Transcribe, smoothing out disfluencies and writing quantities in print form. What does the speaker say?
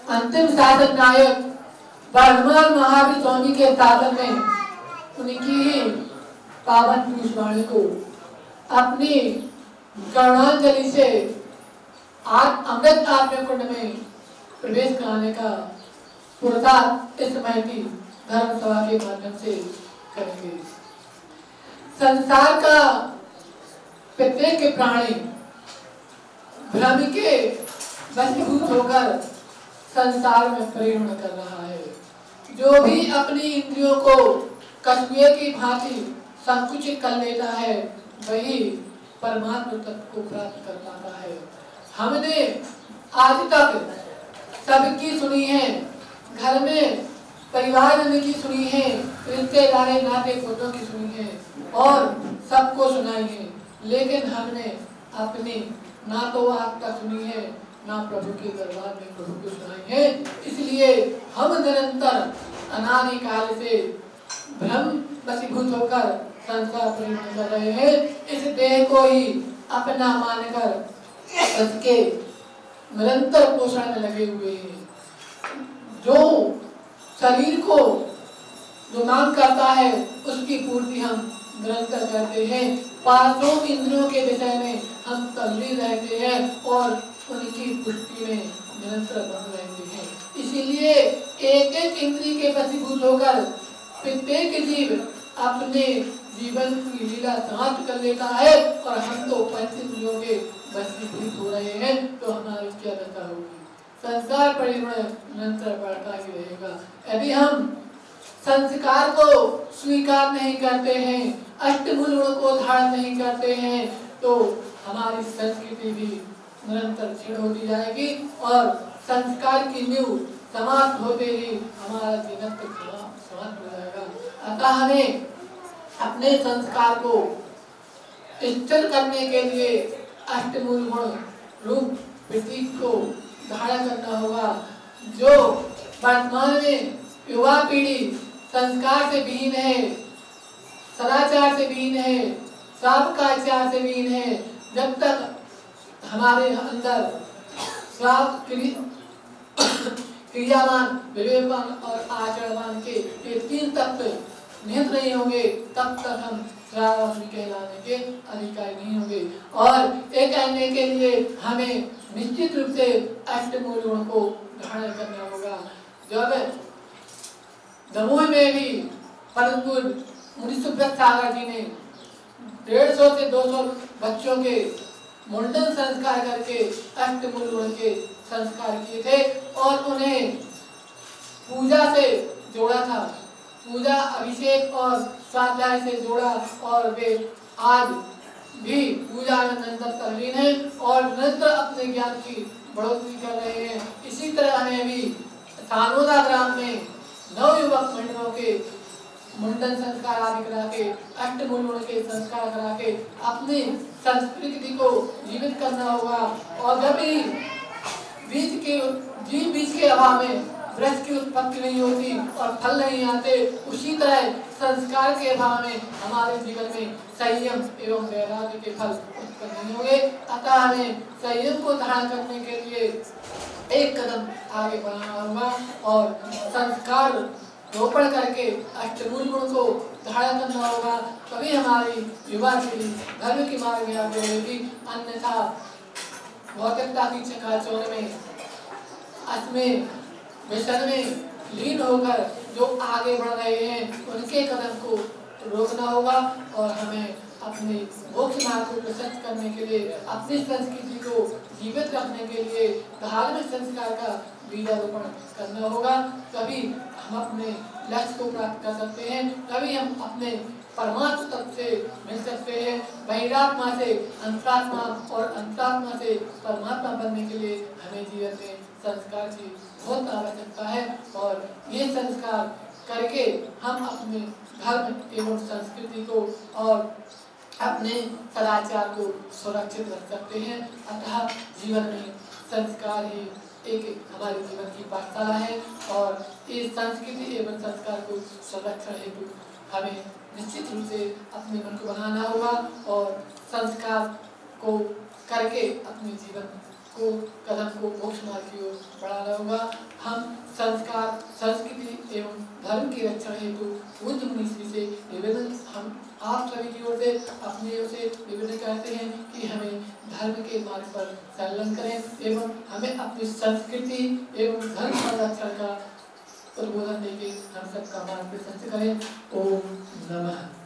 अंतिम साधन नायक वर्धमान महावीर स्वामी के साधन में उनकी ही पावन पीयूष वाणी को अपनी कर्णांजलि से अमृत आत्म कुंड में प्रवेश कराने का पुरस्कार इस समय की धर्म सभा के माध्यम से करेंगे। संसार का प्रत्येक प्राणी भ्रम के वशीभूत होकर संसार में परिणत कर रहा है। जो भी अपनी इंद्रियों को कछुए की भांति संकुचित कर लेता है वही परमात्मा तत्व को प्राप्त कर पाता है। हमने आज तक सबकी सुनी है, घर में परिवार में की सुनी है, रिश्तेदारे नाते पुतों की सुनी है और सबको सुनाई है, लेकिन हमने अपनी ना तो आत्मा सुनी है ना प्रभु के दरबार में प्रभु को सुनाई है। इसलिए हम निरंतर अनादि काल से भ्रम वशीभूत होकर संसार परिणत कर रहे हैं। इस देह को ही अपना मानकर उसके निरंतर पोषण में लगे हुए हैं। जो शरीर को जो मांग करता है उसकी पूर्ति हम निरंतर करते हैं। पांचों इंद्रियों के विषय में हम तल्लीन रहते हैं और उनकी पुष्टि में निरंतर बन रहते हैं। इसीलिए एक एक इंद्रिय के वशीभूत होकर प्रत्येक जीव अपने जीवन की लीला समाप्त कर लेता है और हम तो पंच इंद्रियों के वशीभूत हो रहे हैं, तो हमारी क्या दशा होगी। संसार परिवर्तन निरंतर बढ़ता ही रहेगा। यदि हम संस्कार को स्वीकार नहीं करते हैं, अष्टमूल गुण को धारण नहीं करते हैं, तो हमारी संस्कृति भी निरंतर क्षीण होती जाएगी और संस्कार की नींव समाप्त होते ही हमारा जीवन समाप्त हो जाएगा। अतः हमें अपने संस्कार को स्थिर करने के लिए अष्टमूल गुण रूप प्रतीक को धारण करना होगा। जो वर्तमान में युवा पीढ़ी संस्कार से विहीन है, सदाचार से विहीन है, श्राप का आचार से विहीन है, जब तक हमारे अंदर श्राप क्रियावान, विवेकवान और आचरणवान के ये तीन तत्व निहित नहीं होंगे, तब तक हम श्रावणी कहलाने के अधिकारी नहीं होंगे। और एक कहने के लिए हमें निश्चित रूप से अष्टमूल गुण को धारण करना होगा। जब दमोह में भी परमपुर मुनि सुब्रत सागर जी ने 150 से 200 बच्चों के मुंडन संस्कार करके अष्टमूल गुण के संस्कार किए थे और उन्हें पूजा से जोड़ा था। पूजा, अभिषेक और स्वाध्याय से जोड़ा और वे आज भी पूजा में निरंतर तल्लीन है और निरंतर अपने ज्ञान की बढ़ोतरी कर रहे हैं। इसी तरह हमें भी सानोदा ग्राम में नवयुवक मंडलों के मुंडन संस्कार आदि करा के अष्टमूल गुण के संस्कार करा के अपनी संस्कृति को जीवित करना होगा। और जब भी बीज के अभाव में वृक्ष की उत्पत्ति नहीं होती और फल नहीं आते, उसी तरह संस्कार के अभाव में हमारे जीवन में संयम एवं वैराग्य के फल उत्पन्न नहीं होंगे। अतः हमें संयम को धारण करने के लिए एक कदम आगे बढ़ाना होगा और संस्कार रोपण करके अष्टमूल गुण को धारण करना होगा। तभी हमारी युवा पीढ़ी धर्म की मार्ग में आगे बढ़ेगी। अन्यथा भौतिकता की चकाचौंध में, असमें, व्यसन में लीन होकर जो आगे बढ़ रहे हैं उनके कदम को रोकना होगा और हमें अपने मोक्ष मार्ग को प्रशस्त करने के लिए, अपनी संस्कृति को जीवित रखने के लिए धार्मिक संस्कार का बीजारोपण करना होगा। तभी हम अपने लक्ष्य को प्राप्त कर सकते हैं, तभी हम अपने परमात्मा तत्व से मिल सकते हैं। बहिरात्मा से अंतरात्मा और अंतरात्मा से परमात्मा बनने के लिए हमें जीवन में संस्कार की बहुत आवश्यकता है और ये संस्कार करके हम अपने धर्म एवं संस्कृति को और अपने सदाचार को सुरक्षित रख सकते हैं। अतः जीवन में संस्कार ही एक हमारे जीवन की पाठशाला है और इस संस्कृति एवं संस्कार को संरक्षण हेतु हमें निश्चित रूप से अपने मन को बनाना होगा और संस्कार को करके अपने जीवन को कदम को मोक्ष मार्ग की ओर बढ़ाना होगा। हम संस्कार, संस्कृति एवं धर्म की रक्षा हेतु बुद्ध मुनि से निवेदन हम आप सभी की ओर से अपनी ओर से निवेदन करते हैं कि हमें धर्म के मार्ग पर संलग्न करें एवं हमें अपनी संस्कृति एवं धर्म संरक्षण का उद्बोधन देके हम सबका मार्ग प्रशस्त करें। ओम नमः।